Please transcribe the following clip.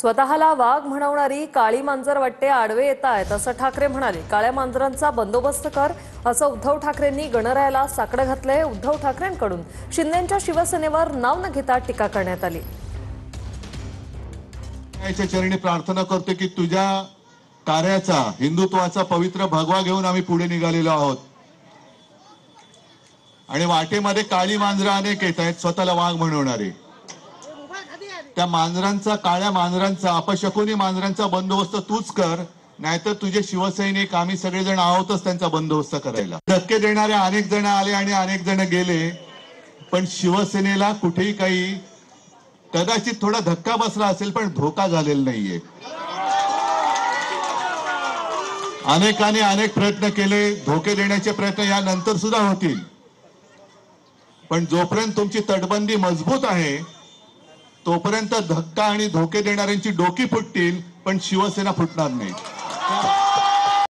स्वतःला वाघ म्हणवणारी काळी मांजर वाटते आडवे येत आहेत असं ठाकरे म्हणाले। काळ्या मांजरांचा बंदोबस्त कर असं उद्धव ठाकरेंनी गणरायाला साकडं घातलंय। उद्धव ठाकरेंकडून शिंदेंच्या शिवसेनेवर नाव न घेता टीका करण्यात आली। च्या चरणी प्रार्थना करतो की तुझ्या कार्याचा हिंदुत्वाचा पवित्र भगवा घेऊन आम्ही पुढे निघालेलो आहोत आणि वाटेमध्ये काळी मांजरं अनेक येत आहेत स्वतःला वाघ म्हणवणारे। त्या मांजरांचा काळ्या मांजरांचा अपशकुनी मांजरांचा बंदोबस्त तूच कर, नाहीतर तुझे शिवसैनिक आम्ही सगळेजण आहोतच त्यांचा बंदोबस्त करायला। धक्के देणारे अनेक जण आले आणि अनेक जण गेले, पण शिवसेनेला कुठेही काही कदाचित थोडा धक्का बसला असेल पण धोका झालेला नाहीये। अनेकांनी अनेक प्रयत्न केले, धोके देण्याचे प्रयत्न यानंतर सुद्धा होतील, पण जोपर्यंत तुमची तटबंदी मजबूत आहे तोपर्यंत धक्का आणि धोके देणाऱ्यांची डोकी फुटतील पण शिवसेना फुटणार नाही।